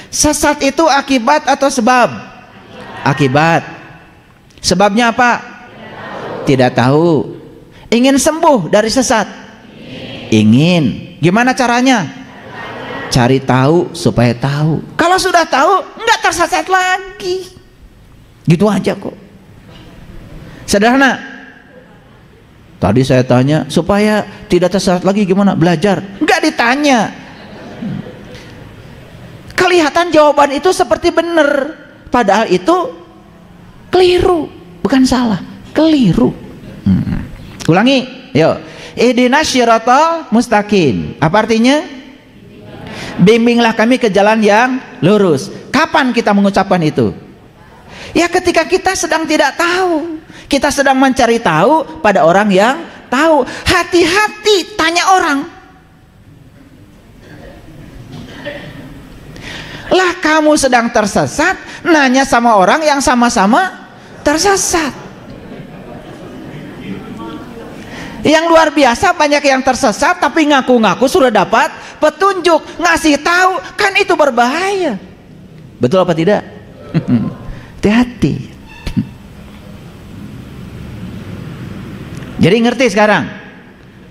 Sesat itu akibat atau sebab? Akibat. Sebabnya apa? Tidak tahu. Ingin sembuh dari sesat? Ingin. Gimana caranya? Cari tahu supaya tahu. Kalau sudah tahu, nggak tersesat lagi. Gitu aja kok. Sederhana. Tadi saya tanya supaya tidak tersesat lagi gimana? Belajar. Nggak ditanya. Kelihatan jawaban itu seperti benar, padahal itu keliru, bukan salah, keliru. Ulangi, yuk. Ihdinas syiratal mustaqim. Apa artinya? Bimbinglah kami ke jalan yang lurus. Kapan kita mengucapkan itu? Ya ketika kita sedang tidak tahu, kita sedang mencari tahu pada orang yang tahu. Hati-hati tanya orang. Lah kamu sedang tersesat, nanya sama orang yang sama-sama tersesat. Yang luar biasa banyak yang tersesat tapi ngaku-ngaku sudah dapat petunjuk, ngasih tahu, kan itu berbahaya. Betul apa tidak? Hati-hati. Jadi ngerti sekarang?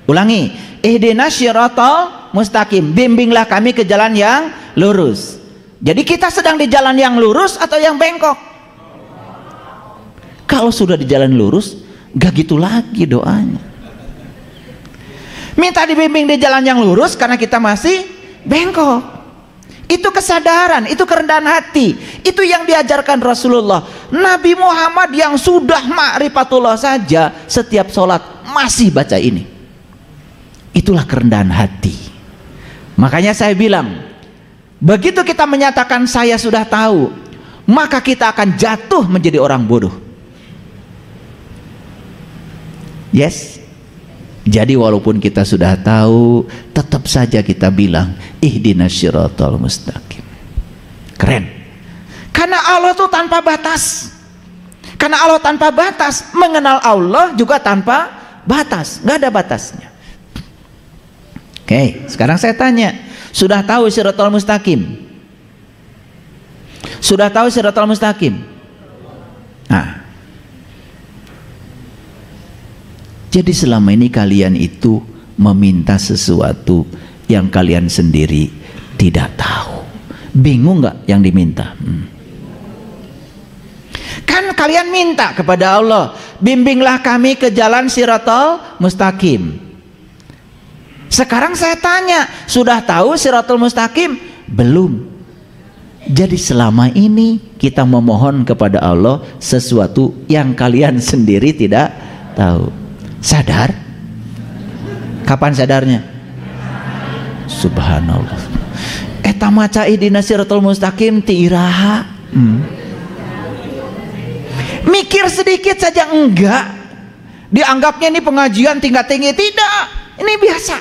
Ulangi. Ihdinas syiratal mustaqim. Bimbinglah kami ke jalan yang lurus. Jadi kita sedang di jalan yang lurus atau yang bengkok? Kalau sudah di jalan lurus, gak gitu lagi doanya. Minta dibimbing di jalan yang lurus karena kita masih bengkok. Itu kesadaran, itu kerendahan hati. Itu yang diajarkan Rasulullah. Nabi Muhammad yang sudah ma'rifatullah saja setiap sholat masih baca ini. Itulah kerendahan hati. Makanya saya bilang, begitu kita menyatakan saya sudah tahu, maka kita akan jatuh menjadi orang bodoh. Yes. Jadi walaupun kita sudah tahu, tetap saja kita bilang ihdinas syiratal mustaqim. Keren. Karena Allah itu tanpa batas. Karena Allah tanpa batas, mengenal Allah juga tanpa batas, nggak ada batasnya. Oke, sekarang saya tanya, sudah tahu syiratal mustaqim? Sudah tahu syiratal mustaqim? Nah, jadi selama ini kalian itu meminta sesuatu yang kalian sendiri tidak tahu. Bingung nggak yang diminta? Kan kalian minta kepada Allah, bimbinglah kami ke jalan syiratal mustaqim. Sekarang saya tanya, sudah tahu syiratal mustaqim? Belum. Jadi selama ini kita memohon kepada Allah sesuatu yang kalian sendiri tidak tahu. Sadar? Kapan sadarnya? Subhanallah. Eta maca ihdinas siratal mustaqim ti iraha. Mikir sedikit saja enggak. Dianggapnya ini pengajian tingkat tinggi, tidak. Ini biasa.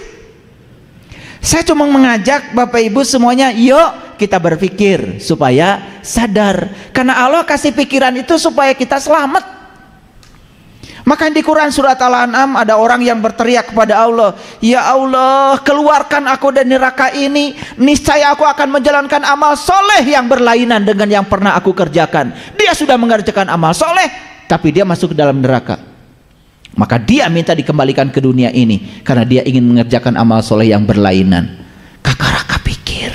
Saya cuma mengajak Bapak Ibu semuanya, yuk kita berpikir supaya sadar. Karena Allah kasih pikiran itu supaya kita selamat. Maka di Quran surat Al-An'am ada orang yang berteriak kepada Allah, ya Allah, keluarkan aku dari neraka ini, niscaya aku akan menjalankan amal soleh yang berlainan dengan yang pernah aku kerjakan. Dia sudah mengerjakan amal soleh, tapi dia masuk ke dalam neraka. Maka dia minta dikembalikan ke dunia ini karena dia ingin mengerjakan amal soleh yang berlainan. Kakaraka pikir.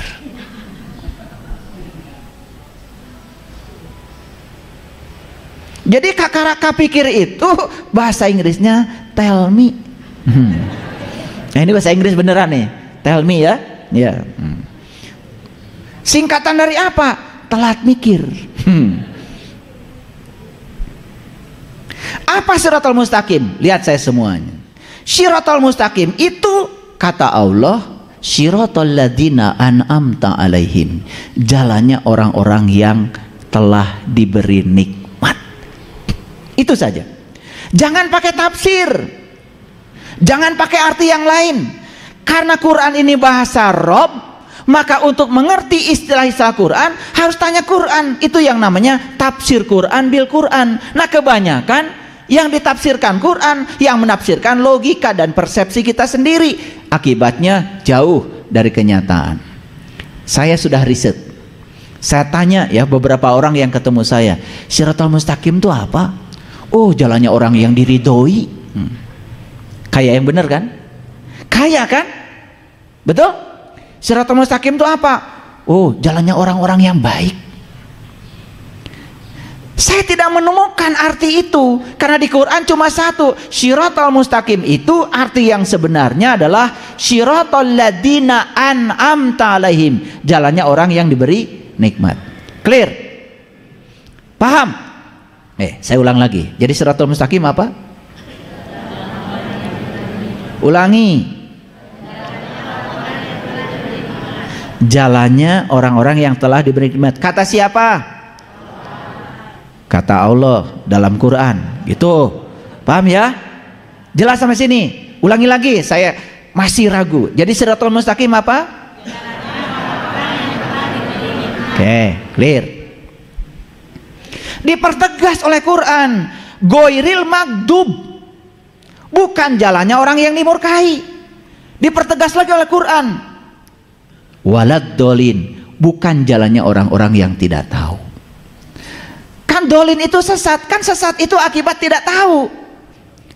Jadi kakaraka pikir itu bahasa Inggrisnya tell me. Nah ini bahasa Inggris beneran nih, tell me ya. Ya. Singkatan dari apa? Telat mikir. Apa syiratal mustaqim? Lihat saya semuanya. Syiratal mustaqim itu kata Allah, syiratal ladzina an'amta alaihim. Jalannya orang-orang yang telah diberi nikmat. Itu saja. Jangan pakai tafsir. Jangan pakai arti yang lain. Karena Quran ini bahasa Rob, maka untuk mengerti istilah-istilah Quran harus tanya Quran. Itu yang namanya tafsir Quran bil Quran. Nah kebanyakan yang ditafsirkan Quran, yang menafsirkan logika dan persepsi kita sendiri. Akibatnya jauh dari kenyataan. Saya sudah riset. Saya tanya ya beberapa orang yang ketemu saya, Shiratal Mustaqim itu apa? Oh, jalannya orang yang diridhoi. Kayak yang benar kan? Kayak kan? Betul? Shiratal Mustaqim itu apa? Oh, jalannya orang-orang yang baik. Saya tidak menemukan arti itu, karena di Quran cuma satu. Shiratal Mustaqim itu arti yang sebenarnya adalah Shiratal ladina an'amta alaihim, jalannya orang yang diberi nikmat. Clear? Paham? Saya ulang lagi. Jadi Shiratal Mustaqim apa? Ulangi. Jalannya orang-orang yang telah diberi nikmat. Kata siapa? Kata Allah dalam Quran, gitu. Paham ya? Jelas sampai sini? Ulangi lagi, saya masih ragu. Jadi Shiratal Mustaqim apa? Oke, clear. Dipertegas oleh Quran, Ghairil maghdub, bukan jalannya orang yang dimurkai. Dipertegas lagi oleh Quran, walad dolin, bukan jalannya orang-orang yang tidak tahu. Kan dolin itu sesat, kan sesat itu akibat tidak tahu.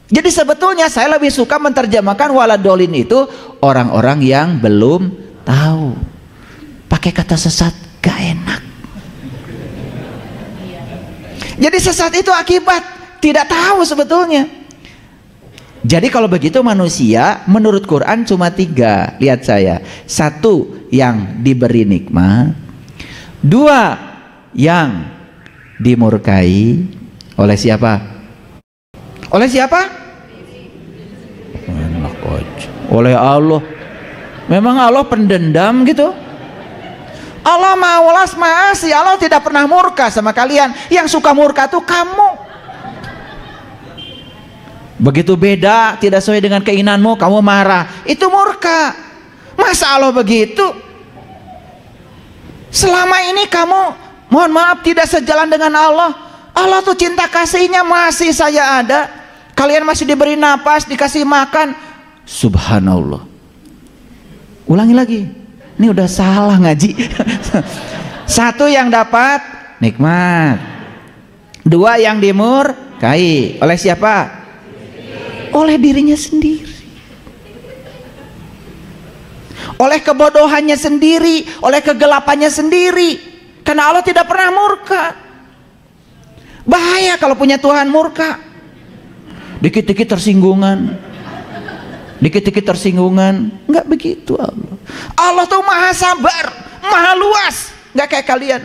Jadi sebetulnya saya lebih suka menerjemahkan walad dolin itu orang-orang yang belum tahu. Pakai kata sesat gak enak. Jadi sesat itu akibat tidak tahu sebetulnya. Jadi kalau begitu manusia menurut Quran cuma 3. Lihat saya. 1, yang diberi nikmat. 2, yang dimurkai oleh siapa? Oleh siapa? Enak aja. Oleh Allah. Memang Allah pendendam gitu? Allah Maha Welas Maha Asih. Allah tidak pernah murka sama kalian. Yang suka murka tuh kamu. Begitu beda, tidak sesuai dengan keinginanmu, kamu marah. Itu murka. Masa Allah begitu? Selama ini kamu, mohon maaf, tidak sejalan dengan Allah. Allah tuh cinta kasihnya masih saya ada. Kalian masih diberi napas, dikasih makan. Subhanallah. Ulangi lagi. Ini udah salah ngaji. 1, yang dapat nikmat. 2, yang dimurkai. Oleh siapa? Oleh dirinya sendiri. Oleh kebodohannya sendiri. Oleh kegelapannya sendiri. Karena Allah tidak pernah murka. Bahaya kalau punya Tuhan murka. Dikit-dikit tersinggungan. Dikit-dikit tersinggungan. Enggak begitu Allah. Allah tuh maha sabar, maha luas. Enggak kayak kalian.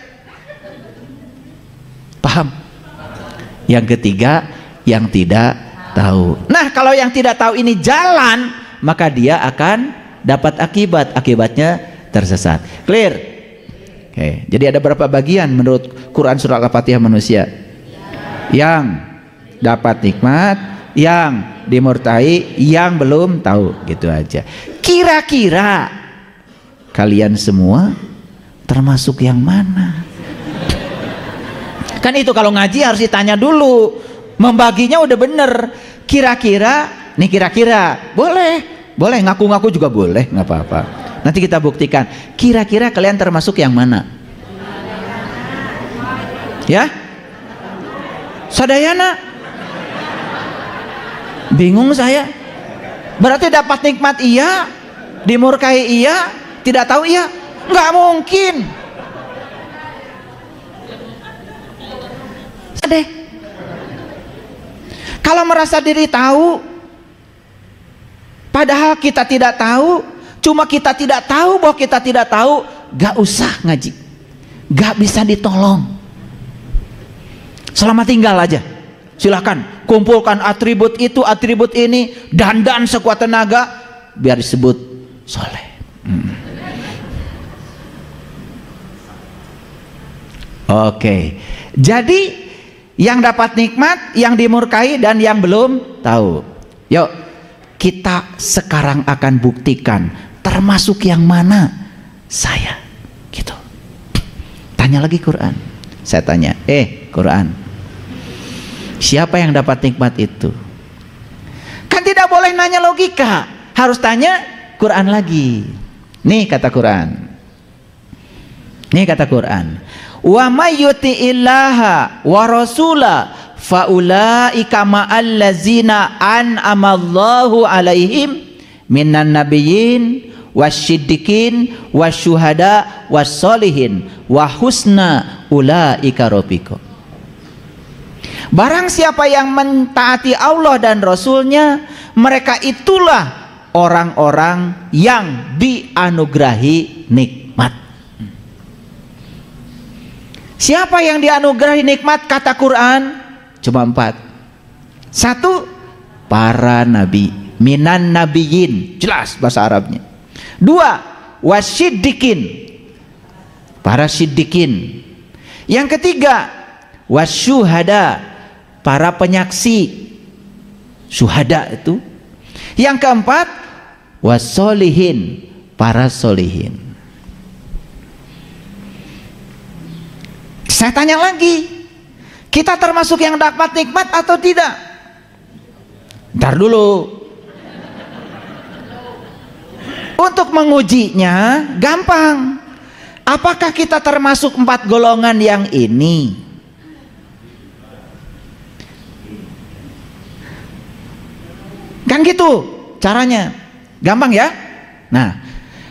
Paham? Yang ketiga, yang tidak tahu. Nah, kalau yang tidak tahu ini jalan, maka dia akan dapat akibat. Akibatnya tersesat. Clear? Oke, jadi ada berapa bagian menurut Quran surah Al-Fatihah manusia? Yang dapat nikmat, yang dimurkai, yang belum tahu, gitu aja. Kira-kira kalian semua termasuk yang mana? Kan itu kalau ngaji harus ditanya dulu. Membaginya udah bener. Kira-kira, nih kira-kira, boleh ngaku-ngaku juga boleh, nggak apa-apa. Nanti kita buktikan. Kira-kira kalian termasuk yang mana? Ya? Sadayana? Bingung saya. Berarti dapat nikmat iya, dimurkai iya, tidak tahu iya? Nggak mungkin. Deh. Kalau merasa diri tahu, padahal kita tidak tahu, cuma kita tidak tahu bahwa kita tidak tahu, gak usah ngaji, gak bisa ditolong. Selamat tinggal aja. Silahkan kumpulkan atribut itu, atribut ini, dandan sekuat tenaga, biar disebut soleh. Oke. Jadi yang dapat nikmat, yang dimurkai, dan yang belum tahu. Yuk, kita sekarang akan buktikan termasuk yang mana saya. Gitu. Tanya lagi Quran. Saya tanya, Quran, siapa yang dapat nikmat itu? Kan tidak boleh nanya logika, harus tanya Quran lagi. Nih kata Quran, Ini kata Quran. Wa may yuti'illaha wa rasula faulaika ma'allazina an'amallahu alaihim minan nabiyyin wasyiddiqin wasyuhada wassolihin wa husna ulaika rafiqa. Barang siapa yang mentaati Allah dan Rasulnya, mereka itulah orang-orang yang dianugerahi nikmat. Siapa yang dianugerahi nikmat kata Quran? Cuma 4. 1, para nabi, minan nabiyyin, jelas bahasa Arabnya. 2, wasyiddiqin, para siddiqin. Yang ketiga, wasyuhada, para penyaksi, syuhada itu. Yang keempat, wassolihin, para solihin. Saya tanya lagi, kita termasuk yang dapat nikmat atau tidak? Ntar dulu. Untuk mengujinya gampang. Apakah kita termasuk 4 golongan yang ini? Kan gitu caranya. Gampang ya? Nah,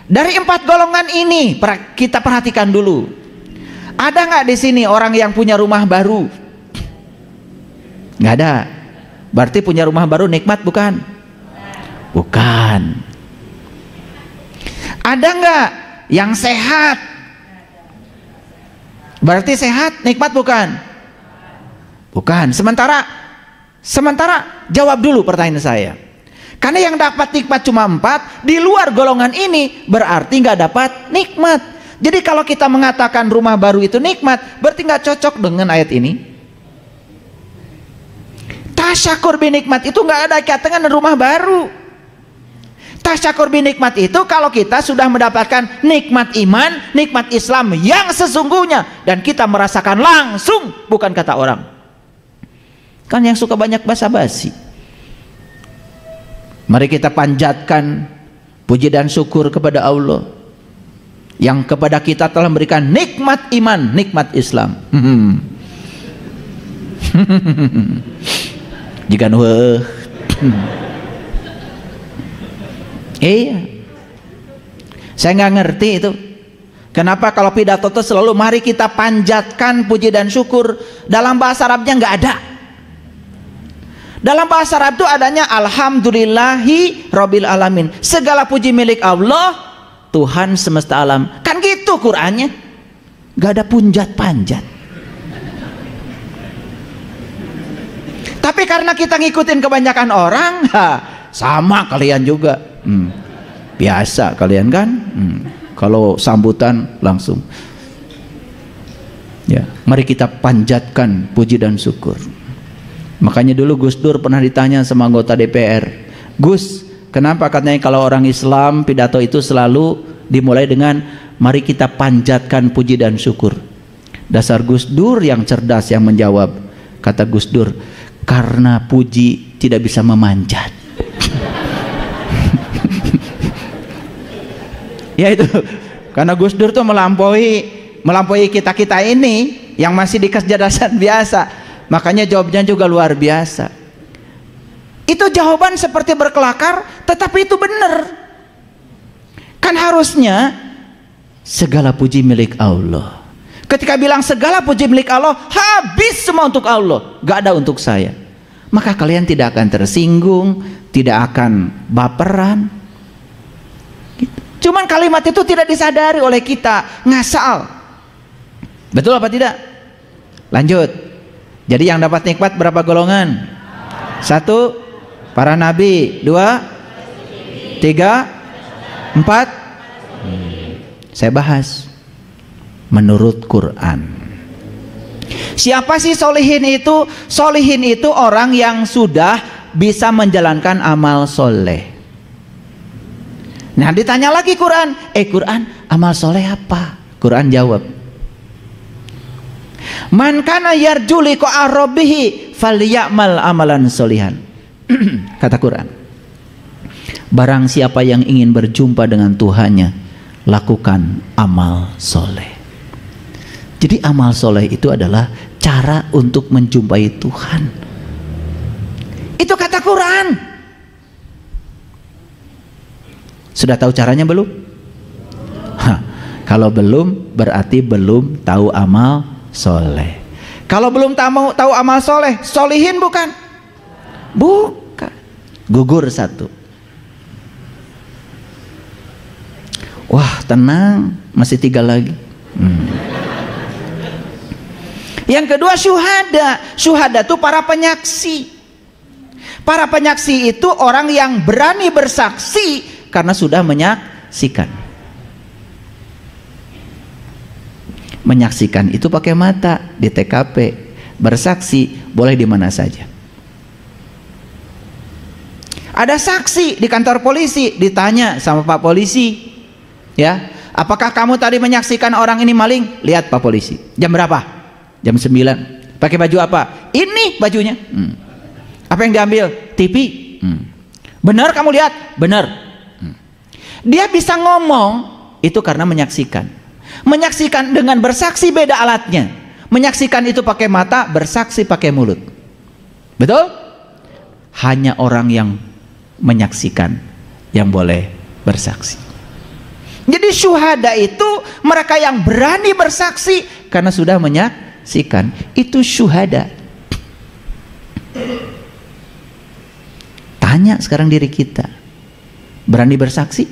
dari 4 golongan ini kita perhatikan dulu. Ada nggak di sini orang yang punya rumah baru? Nggak ada. Berarti punya rumah baru nikmat bukan? Bukan. Ada nggak yang sehat? Berarti sehat nikmat bukan? Bukan. Sementara jawab dulu pertanyaan saya. Karena yang dapat nikmat cuma 4, di luar golongan ini berarti nggak dapat nikmat. Jadi kalau kita mengatakan rumah baru itu nikmat, berarti nggak cocok dengan ayat ini. Tasyakur binikmat itu nggak ada kaitan dengan rumah baru. Tasyakur binikmat itu kalau kita sudah mendapatkan nikmat iman, nikmat Islam yang sesungguhnya, dan kita merasakan langsung, bukan kata orang. Kan yang suka banyak basa-basi. Mari kita panjatkan puji dan syukur kepada Allah yang kepada kita telah memberikan nikmat iman, nikmat Islam. Jika iya, saya nggak ngerti itu. Kenapa kalau pidato itu selalu mari kita panjatkan puji dan syukur? Dalam bahasa Arabnya nggak ada. Dalam bahasa Arab itu adanya alhamdulillahi rabbil alamin. Segala puji milik Allah, Tuhan semesta alam. Kan gitu Qur'annya. Gak ada punjat-panjat. Tapi karena kita ngikutin kebanyakan orang, sama kalian juga. Biasa kalian kan. Kalau sambutan langsung. Ya, mari kita panjatkan puji dan syukur. Makanya dulu Gus Dur pernah ditanya sama anggota DPR, Gus, kenapa katanya kalau orang Islam pidato itu selalu dimulai dengan mari kita panjatkan puji dan syukur. Dasar Gus Dur yang cerdas yang menjawab. Kata Gus Dur, karena puji tidak bisa memanjat. Ya itu. Karena Gus Dur tuh melampaui kita-kita ini yang masih di kecerdasan biasa. Makanya jawabnya juga luar biasa. Itu jawaban seperti berkelakar, tetapi itu benar. Kan harusnya segala puji milik Allah. Ketika bilang segala puji milik Allah, habis semua untuk Allah, gak ada untuk saya. Maka kalian tidak akan tersinggung, tidak akan baperan. Cuman kalimat itu tidak disadari oleh kita, ngasal. Betul apa tidak? Lanjut. Jadi yang dapat nikmat berapa golongan? 1, para nabi. 2, 3, 4. Saya bahas menurut Quran. Siapa sih solihin itu? Solihin itu orang yang sudah bisa menjalankan amal soleh. Nah ditanya lagi Quran, Quran amal soleh apa? Quran jawab, man kana yarju liqa'a rabbih falyamal amalan solihan. Kata Quran, barang siapa yang ingin berjumpa dengan Tuhannya, lakukan amal soleh. Jadi amal soleh itu adalah cara untuk menjumpai Tuhan. Itu kata Quran. Sudah tahu caranya belum? Kalau belum, berarti belum tahu amal soleh. Kalau belum tahu amal soleh, solihin bukan? Bukan. Gugur satu. Wah, tenang, masih 3 lagi. Yang kedua syuhada. Syuhada itu para penyaksi. Para penyaksi itu orang yang berani bersaksi karena sudah menyaksikan. Menyaksikan itu pakai mata di TKP. Bersaksi boleh di mana saja. Ada saksi di kantor polisi, ditanya sama Pak Polisi, ya, apakah kamu tadi menyaksikan orang ini maling? Lihat Pak Polisi. Jam berapa? Jam 9. Pakai baju apa? Ini bajunya. Apa yang diambil? TV. Benar kamu lihat? Benar. Dia bisa ngomong itu karena menyaksikan. Menyaksikan dengan bersaksi beda alatnya. Menyaksikan itu pakai mata, bersaksi pakai mulut. Betul? Hanya orang yang menyaksikan yang boleh bersaksi. Jadi syuhada itu mereka yang berani bersaksi karena sudah menyaksikan. Itu syuhada. Tanya sekarang diri kita, berani bersaksi?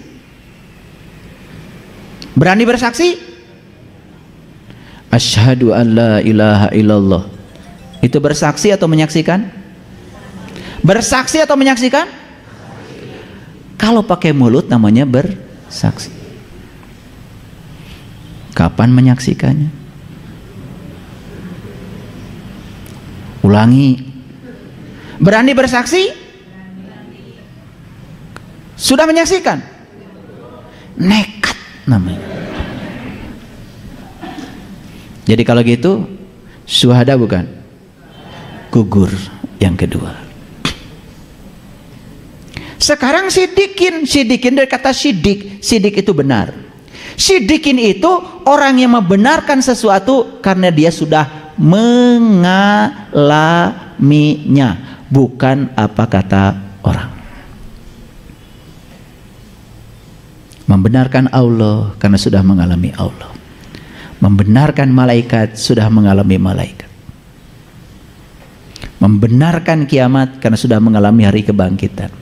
Berani bersaksi? Asyhadu an la ilaha illallah. Itu bersaksi atau menyaksikan? Bersaksi atau menyaksikan? Kalau pakai mulut namanya bersaksi. Kapan menyaksikannya? Ulangi. Berani bersaksi? Sudah menyaksikan? Nekat namanya. Jadi kalau gitu syuhada bukan? Gugur yang kedua. Sekarang sidikin. Sidikin dari kata sidik. Sidik itu benar. Sidikin itu orang yang membenarkan sesuatu karena dia sudah mengalaminya, bukan apa kata orang. Membenarkan Allah karena sudah mengalami Allah. Membenarkan malaikat sudah mengalami malaikat. Membenarkan kiamat karena sudah mengalami hari kebangkitan.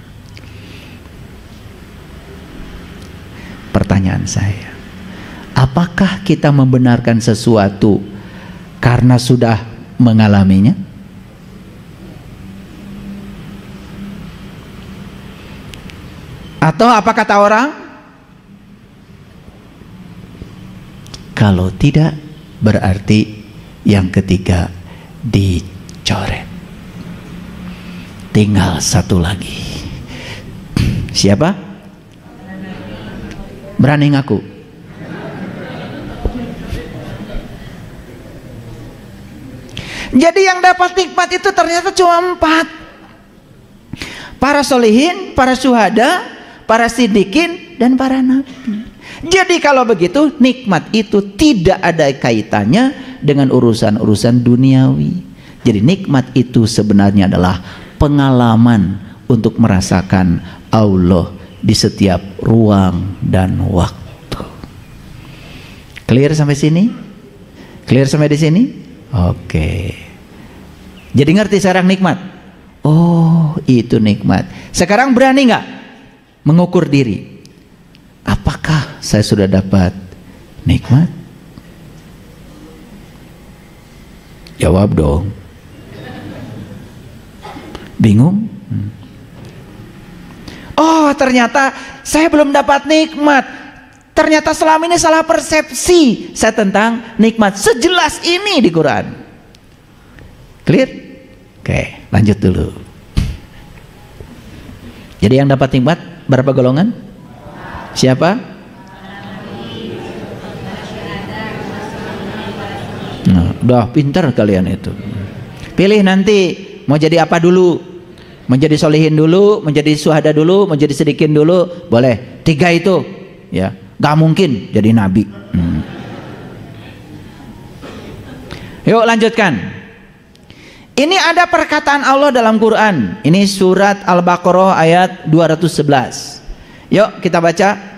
Pertanyaan saya, apakah kita membenarkan sesuatu karena sudah mengalaminya? Atau apa kata orang? Kalau tidak, berarti yang ketiga dicoret. Tinggal satu lagi. Siapa? Berani ngaku? Jadi yang dapat nikmat itu ternyata cuma 4. Para solihin, para syuhada, para sidikin, dan para nabi. Jadi kalau begitu nikmat itu tidak ada kaitannya dengan urusan-urusan duniawi. Jadi nikmat itu sebenarnya adalah pengalaman untuk merasakan Allah di setiap ruang dan waktu. Clear sampai sini? Clear sampai di sini? Oke. Jadi ngerti sekarang nikmat? Oh, itu nikmat. Sekarang berani nggak mengukur diri? Apakah saya sudah dapat nikmat? Jawab dong. Bingung? Oh, ternyata saya belum dapat nikmat. Ternyata selama ini salah persepsi saya tentang nikmat. Sejelas ini di Quran. Clear? Oke, lanjut dulu. Jadi yang dapat nikmat berapa golongan? Siapa? Nah, udah pintar kalian itu. Pilih nanti mau jadi apa dulu. Menjadi solihin dulu, menjadi syuhada dulu, menjadi sidikin dulu, boleh. 3 itu, ya. Gak mungkin jadi nabi. Yuk lanjutkan. Ini ada perkataan Allah dalam Quran. Ini surat Al-Baqarah ayat 211. Yuk kita baca.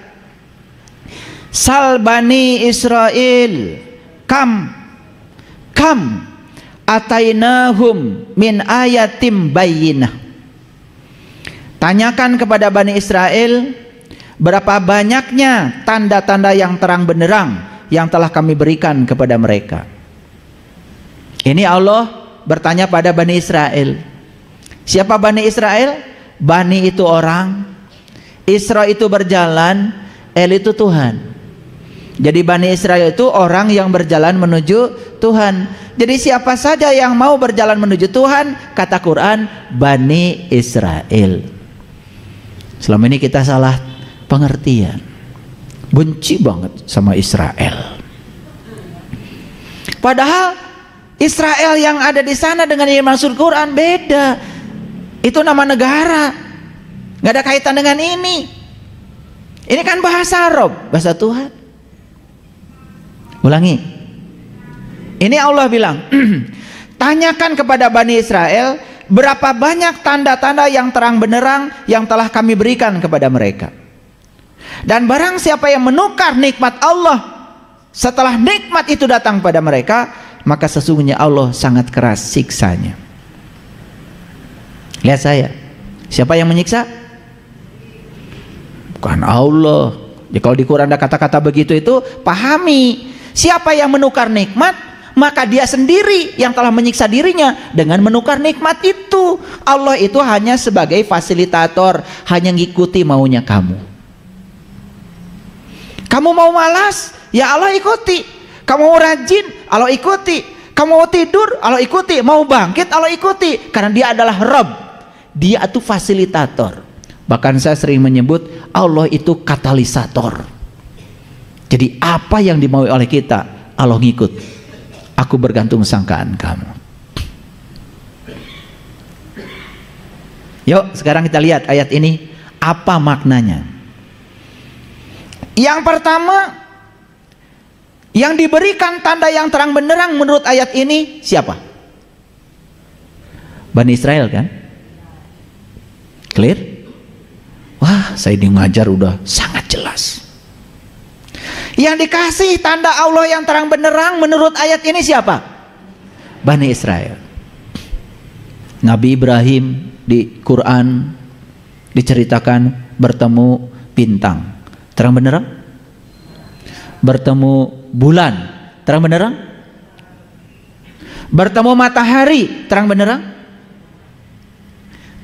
Sal bani Israel kam atainahum min ayatim bayyinah. Tanyakan kepada Bani Israel, berapa banyaknya tanda-tanda yang terang benderang yang telah kami berikan kepada mereka. Ini Allah bertanya pada Bani Israel. Siapa Bani Israel? Bani itu orang, Isra itu berjalan, El itu Tuhan. Jadi Bani Israel itu orang yang berjalan menuju Tuhan. Jadi siapa saja yang mau berjalan menuju Tuhan, kata Quran, Bani Israel. Selama ini kita salah pengertian, benci banget sama Israel. Padahal Israel yang ada di sana dengan yang maksud Quran beda. Itu nama negara, nggak ada kaitan dengan ini. Ini kan bahasa Arab, bahasa Tuhan. Ulangi. Ini Allah bilang, tanyakan kepada Bani Israel, berapa banyak tanda-tanda yang terang benderang yang telah kami berikan kepada mereka. Dan barang siapa yang menukar nikmat Allah setelah nikmat itu datang pada mereka, maka sesungguhnya Allah sangat keras siksanya. Lihat saya, siapa yang menyiksa? Bukan Allah. Jadi kalau di Quran ada kata-kata begitu itu pahami. Siapa yang menukar nikmat, maka dia sendiri yang telah menyiksa dirinya dengan menukar nikmat itu. Allah itu hanya sebagai fasilitator, hanya ngikuti maunya kamu. Kamu mau malas, ya Allah ikuti. Kamu mau rajin, Allah ikuti. Kamu mau tidur, Allah ikuti. Mau bangkit, Allah ikuti. Karena dia adalah Rabb. Dia itu fasilitator. Bahkan saya sering menyebut Allah itu katalisator. Jadi apa yang dimaui oleh kita, Allah ngikut. Aku bergantung sangkaan kamu. Yuk sekarang kita lihat ayat ini, apa maknanya. Yang pertama, yang diberikan tanda yang terang benderang menurut ayat ini siapa? Bani Israel kan? Clear? Wah, saya ini ngajar udah sangat jelas. Yang dikasih tanda Allah yang terang benderang menurut ayat ini siapa? Bani Israel. Nabi Ibrahim di Quran diceritakan bertemu bintang, terang benderang. Bertemu bulan, terang benderang. Bertemu matahari, terang benderang.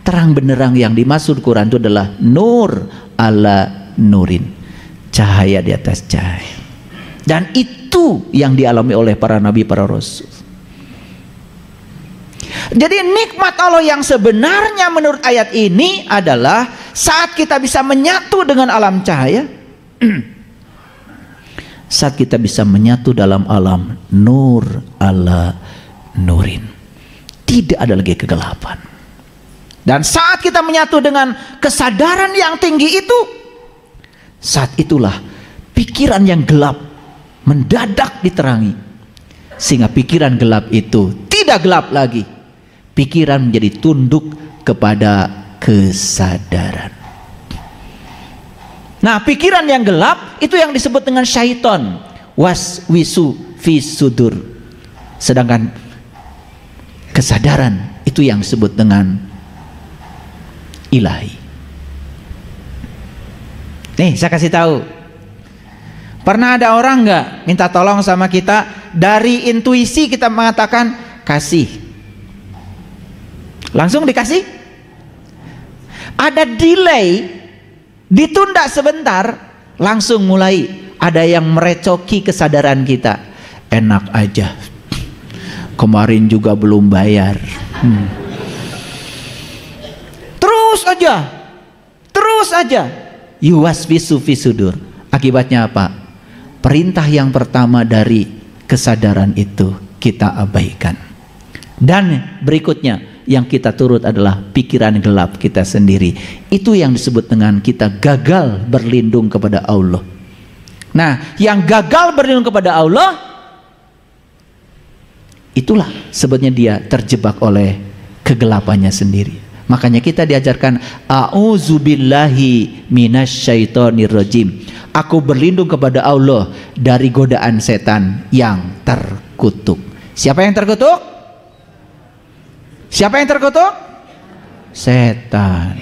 Terang benderang yang dimaksud Quran itu adalah nur ala nurin, cahaya di atas cahaya. Dan itu yang dialami oleh para nabi, para rasul. Jadi nikmat Allah yang sebenarnya menurut ayat ini adalah saat kita bisa menyatu dengan alam cahaya, saat kita bisa menyatu dalam alam nur ala nurin, tidak ada lagi kegelapan. Dan saat kita menyatu dengan kesadaran yang tinggi itu, saat itulah pikiran yang gelap mendadak diterangi, sehingga pikiran gelap itu tidak gelap lagi. Pikiran menjadi tunduk kepada kesadaran. Nah, pikiran yang gelap itu yang disebut dengan syaiton, waswisu fi sudur. Sedangkan kesadaran itu yang disebut dengan ilahi. Nih, saya kasih tahu. Pernah ada orang nggak minta tolong sama kita, dari intuisi kita mengatakan kasih, langsung dikasih? Ada delay, ditunda sebentar, langsung mulai ada yang merecoki kesadaran kita. Enak aja, kemarin juga belum bayar. Terus aja yuwaswisu fi sudur. Akibatnya apa? Perintah yang pertama dari kesadaran itu kita abaikan, dan berikutnya yang kita turut adalah pikiran gelap kita sendiri. Itu yang disebut dengan kita gagal berlindung kepada Allah. Nah, yang gagal berlindung kepada Allah itulah sebetulnya dia terjebak oleh kegelapannya sendiri. Makanya kita diajarkan a'udzubillahi minasyaitonirrajim. Aku berlindung kepada Allah dari godaan setan yang terkutuk. Siapa yang terkutuk? Siapa yang terkutuk? Setan.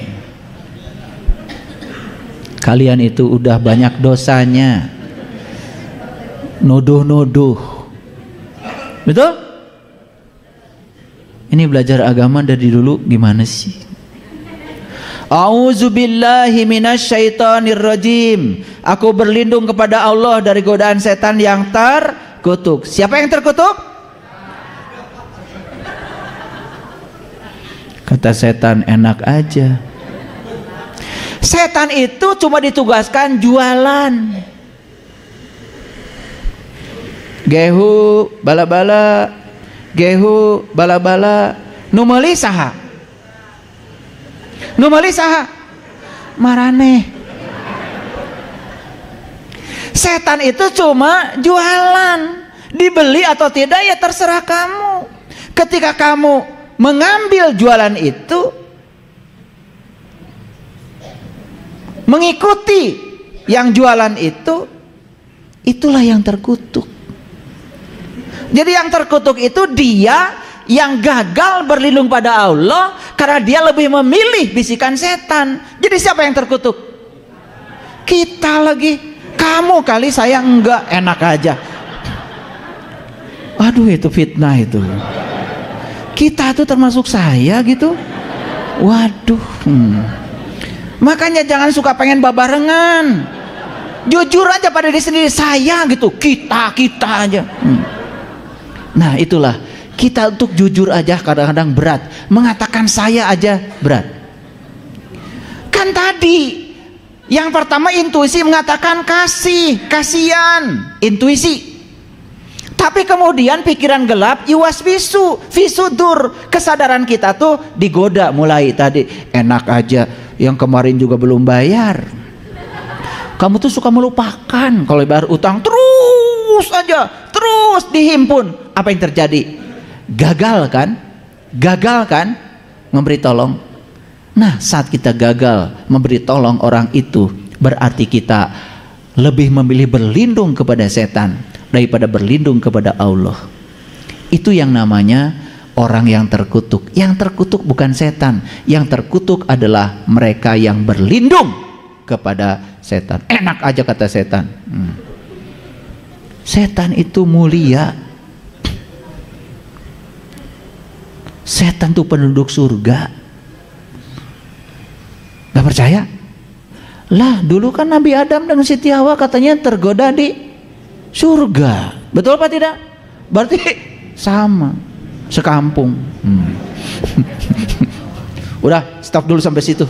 Kalian itu udah banyak dosanya, nuduh-nuduh, betul? Ini belajar agama dari dulu gimana sih? A'udzubillahi minasyaitonirrajim. Aku berlindung kepada Allah dari godaan setan yang terkutuk. Siapa yang terkutuk? Kata setan, enak aja. Setan itu cuma ditugaskan jualan. Gehu bala-bala, gehu bala-bala, nu meuli saha? Nu meuli saha? Maraneh. Setan itu cuma jualan. Dibeli atau tidak ya terserah kamu. Ketika kamu mengambil jualan itu, mengikuti yang jualan itu, itulah yang terkutuk. Jadi yang terkutuk itu dia yang gagal berlindung pada Allah karena dia lebih memilih bisikan setan. Jadi siapa yang terkutuk? Kita lagi. Kamu kali, saya enggak, enak aja. Aduh, itu fitnah itu. Kita tuh termasuk saya gitu. Waduh. Makanya jangan suka pengen babarengan. Jujur aja pada diri sendiri, saya gitu, kita aja. Nah itulah, kita untuk jujur aja kadang-kadang berat. Mengatakan saya aja berat. Kan tadi yang pertama intuisi mengatakan kasih, kasihan, intuisi. Tapi kemudian pikiran gelap, yuwaswisu, fisudur, kesadaran kita tuh digoda mulai tadi. Enak aja, yang kemarin juga belum bayar. Kamu tuh suka melupakan. Kalau bayar utang terus aja, terus dihimpun. Apa yang terjadi? Gagal kan? Gagal kan memberi tolong. Nah, saat kita gagal memberi tolong orang itu, berarti kita lebih memilih berlindung kepada setan daripada berlindung kepada Allah. Itu yang namanya orang yang terkutuk. Yang terkutuk bukan setan, yang terkutuk adalah mereka yang berlindung kepada setan. Enak aja kata setan. Setan itu mulia. Setan itu penduduk surga. Gak percaya? Lah, dulu kan Nabi Adam dan Siti Hawa katanya tergoda di surga. Betul apa tidak? Berarti sama, sekampung. Udah, stop dulu sampai situ.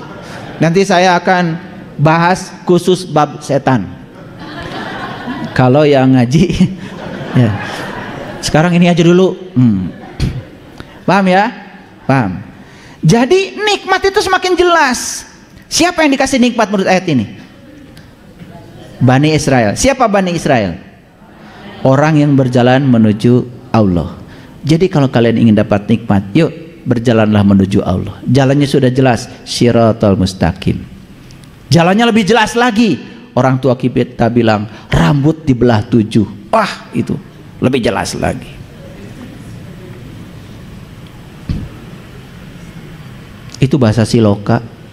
Nanti saya akan bahas khusus bab setan. Kalau yang ngaji ya. Sekarang ini aja dulu. Paham ya? Paham. Jadi nikmat itu semakin jelas. Siapa yang dikasih nikmat menurut ayat ini? Bani Israel. Siapa Bani Israel? Orang yang berjalan menuju Allah. Jadi kalau kalian ingin dapat nikmat, yuk berjalanlah menuju Allah. Jalannya sudah jelas, Shiratal Mustaqim. Jalannya lebih jelas lagi. Orang tua kita bilang rambut dibelah 7. Wah, itu lebih jelas lagi. Itu bahasa Siloka.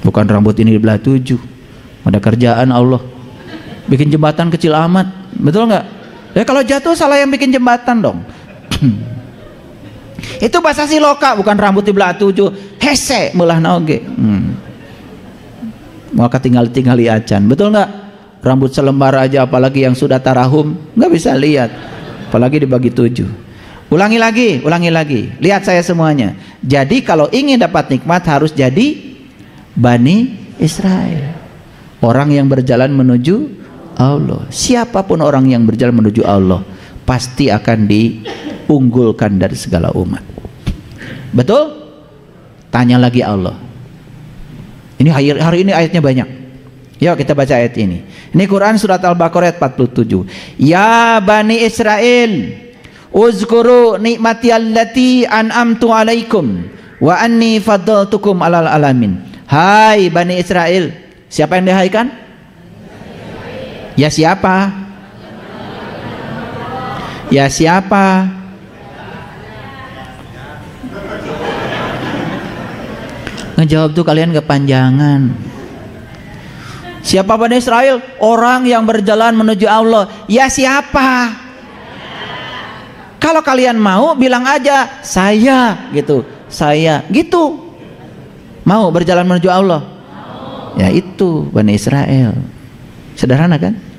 Bukan rambut ini dibelah 7. Ada kerjaan Allah. Bikin jembatan kecil amat. Betul nggak? Ya kalau jatuh salah yang bikin jembatan dong. Itu bahasa Siloka, bukan rambut dibelah 7. Hese melah naoge. Maka tinggal-tinggali acan. Betul nggak? Rambut selembar aja, apalagi yang sudah tarahum, nggak bisa lihat. Apalagi dibagi 7. Ulangi lagi. Lihat saya semuanya. Jadi kalau ingin dapat nikmat harus jadi Bani Israel. Orang yang berjalan menuju Allah. Siapapun orang yang berjalan menuju Allah pasti akan diunggulkan dari segala umat. Betul? Tanya lagi Allah. Ini hari ini ayatnya banyak. Yuk kita baca ayat ini. Ini Quran surat Al-Baqarah ayat 47. Ya Bani Israel, Uzkuru nikmati allati an'amtu alaikum wa anni faddaltukum alal alamin. Hai Bani Israel. Siapa yang dihaikan? Ya siapa? Ya siapa? Ngejawab tuh kalian kepanjangan. Siapa Bani Israel? Orang yang berjalan menuju Allah. Ya siapa? Kalau kalian mau bilang aja saya gitu. Saya gitu. Mau berjalan menuju Allah? Ya itu Bani Israel. Sederhana kan?